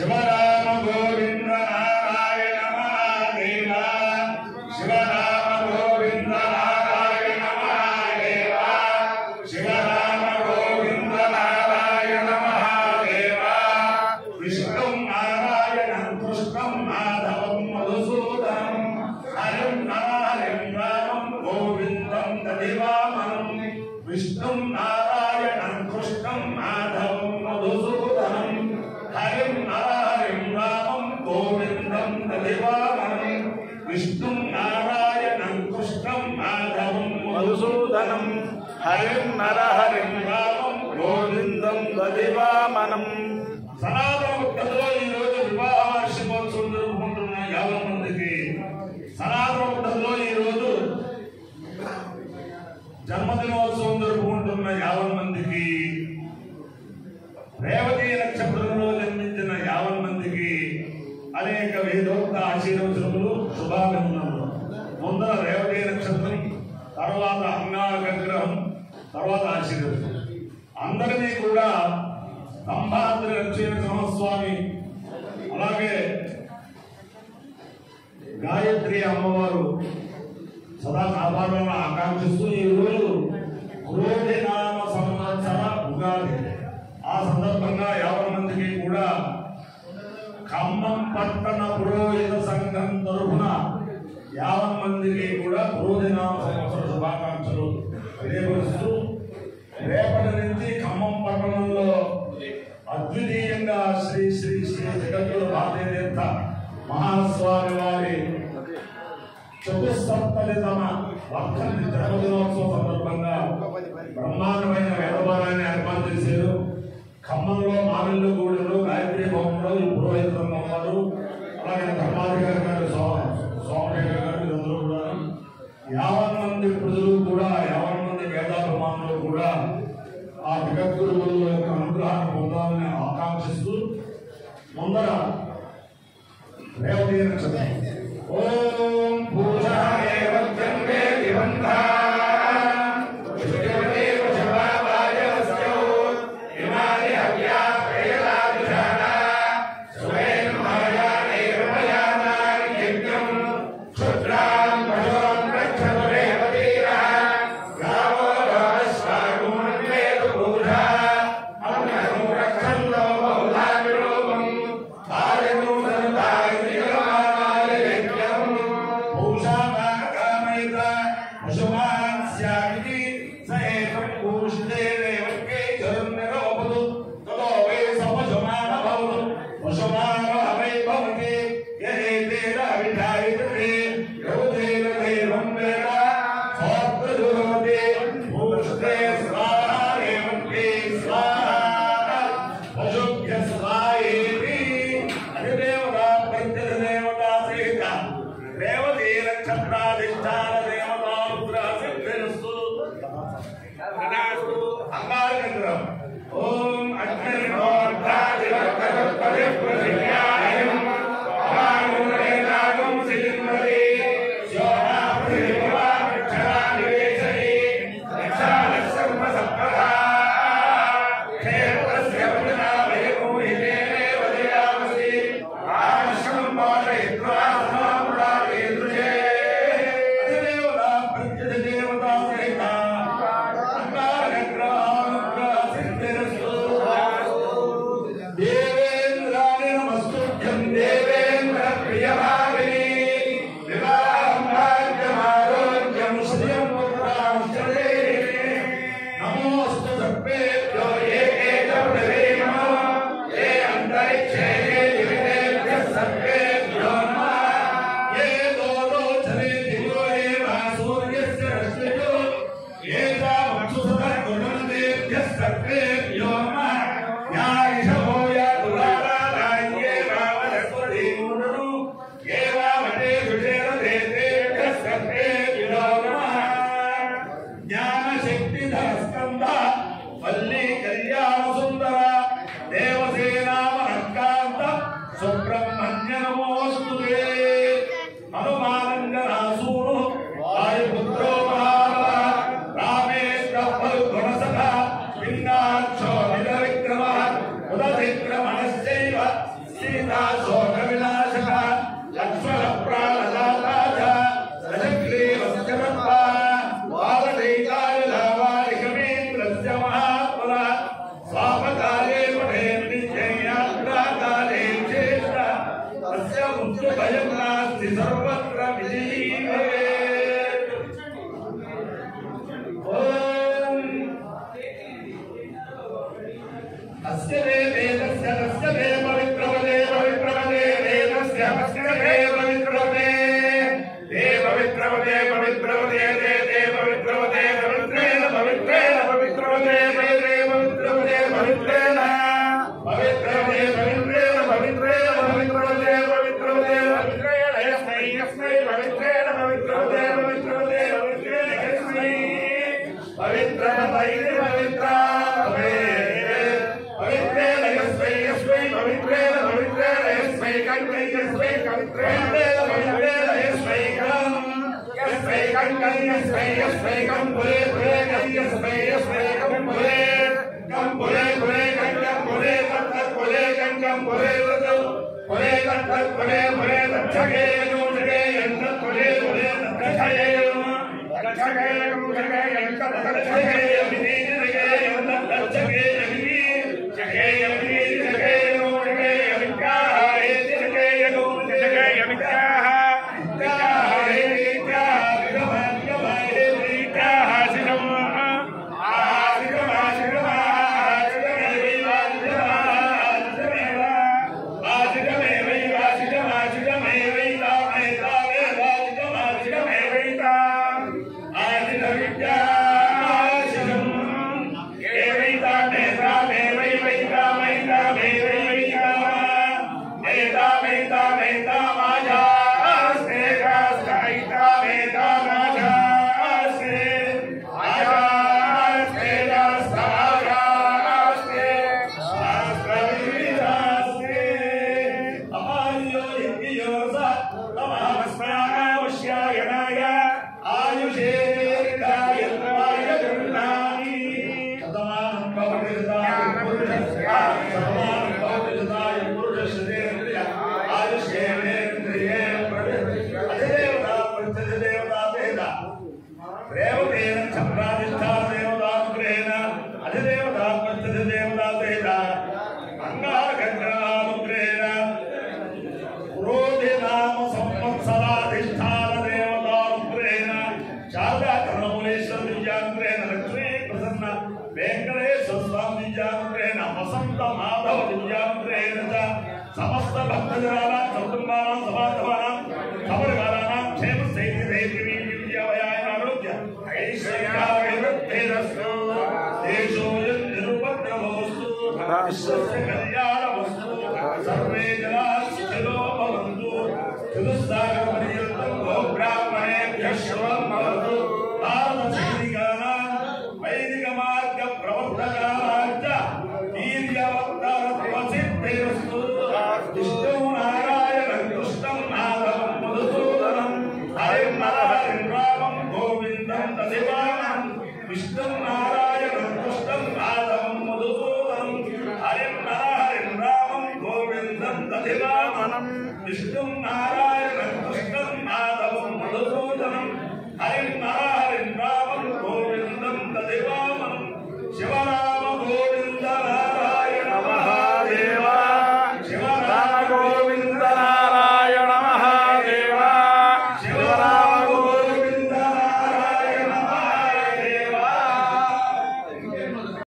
శివరామ గోవింద నారాయణ మహాదేవ శివరామ గోవింద నారాయణ మహాదేవ శివరామ గోవింద నారాయణ మహాదేవ విష్ణుం నారాయణం కృష్ణం మాధవం మధుసూదనం హరిం నారాయణం రామం గోవిందం దదివామనం విష్ణుం నారాయణం కృష్ణం మాధవం మధుసూదనం హరిం నారాయణం రామం గోవిందం దదివామనం విష్ణుం నారాయణం కృష్ణం మాధవం మధుసూదనం హరిం నరహరిం రామం గోవిందం దదివామనం. సనాతన బుద్ధలో ఈరోజు వివాహ వార్షికోత్సవం జరుపుకుంటున్న 50 మందికి, సనాతన బుద్ధలో ఈరోజు జన్మదినోత్సవం జరుపుకుంటున్న 50 మందికి, రేవతి నక్షత్రంలో జన్మించిన 50 మందికి అనేక వేదోక్త ఆశీర్వచనములు శుభాభినందనలు. ముందర రేవతి నక్షత్రం, తర్వాత అంగారక గ్రహం, తర్వాత ఆశీర్వచనం. అందరినీ కూడా సంభాద్రి లక్ష్మీనరసింహస్వామి అలాగే గాయత్రి అమ్మవారు సదా కాపాడాలని ఆకాంక్షిస్తూ ఈరోజు క్రోధినామ సంవత్సర ఉగాది. ఆ సందర్భంగా 50 మందికి కూడా ఖమ్మం పట్టణ పురోహిత సంఘం తరఫున 50 మందికి కూడా క్రోధినామ సంవత్సర శుభాకాంక్షలు తెలియపరుస్తూ, రేపటి నుంచి ఖమ్మం పట్టణంలో అద్వితీయంగా శ్రీ శ్రీ శ్రీ జగద్గురు భారతీతీర్థ మహాస్వామి వారి చతుస్సప్తమ వర్ధంతి జన్మదినోత్సవం సందర్భంగా బ్రహ్మాండమైన వేదపారాన్ని ఏర్పాటు చేశారు. ఖమ్మంలో మామిళ్ళగూడెలో గాయత్రి భవనంలో ఈ పురోహిత సంఘం వారు, అలాగే ధర్మాధికారి గారు సోమశేఖర్ గారు, వీరందరూ కూడా 50 మంది ప్రజలు కూడా 50 మంది వేదాభిమానులు కూడా ఆ జగద్గురువుల యొక్క అనుగ్రహాన్ని పొందాలని ఆకాంక్షిస్తూ ముందర రేవతి నక్షత్రం ఓం పూజాయే వజ్రంగే దివంతా జ్ఞానశక్తిధరస్కంద వల్లి కళ్యాణ సుందర దేవసేనామరంకార सीता शोक विनाशक लक्ष्मण प्राणदाता रजग्रीवस्करप्पा वालदैताय लावारिकमेन्द्रस्य महात्मना स्वापकाले पठेन् नित्ययात्राकाले चेष्ट तस्य मृत्युभयं नास्ति सर्वत्र विजयी भवेत्। अस्य वेदस्य तस्य पवित्रवदे पवित्रवदे वेदस्य तस्य पवित्रवदे पवित्रवदे पवित्रवदे पवित्रवदे पवित्रेण पवित्रेण पवित्रवदे पवित्रवदे पवित्रेण पवित्रवदे पवित्रेण पवित्रेण पवित्रवदे पवित्रवदे पवित्रेण यस्मै यस्मै पवित्रेण पवित्रवदे पवित्रवदे पवित्रेण यस्मै पवित्रवदे पवित्रावदे पवित्रेण यस्मै यस्मै पवित्रेण पवित्रेण यस्मै कण्ठे यस्मै पवित्रेण पवित्रेण यस्मै यस्मै कंपुरे पुरे यस्मै यस्मै कंपुरे कंपुरे पुरे कंपुरे कंपुरे कंपुरे पुरे कंपुरे पुरे रक्षके नोजके यंत पुरे पुरे रक्षके रक्षके कंपुरे यंत रक्षके यमिनी जके यंत रक्षके यमिनी जके यमिनी जके नोजके यमिका हे जके यगो जके यमिका समस्त भक्तजनानां कुटुंबानां समाजमानां सपरिवाराणां क्षेम स्थैर्य धैर्य विद्यावयाय आरोग्य ऐश्वर्याभिवृद्धिरस्तु देशोऽयं निरुपद्रवस्तु विश्वस्य कल्याणमस्तु सर्वे जनाः सुखिनो भवन्तु चतुस्सागरपर्यन्तं गोब्राह्मणेभ्यः शुभं भवतु भारतसैनिकानां वैदिकमार्गप्रवर्तकानां च वीर्यवत्तरत्वसिद्धिरस्तु विष्णु नारायणं कृष्णं माधवं मधुसूदनं हरिं हरिं रामं गोविन्दं दधिवामनं विष्णु नारायणं कृष्णं माधवं मधुसूदनं हरिं रामं गोविन्दं दधिवामनं विष्णु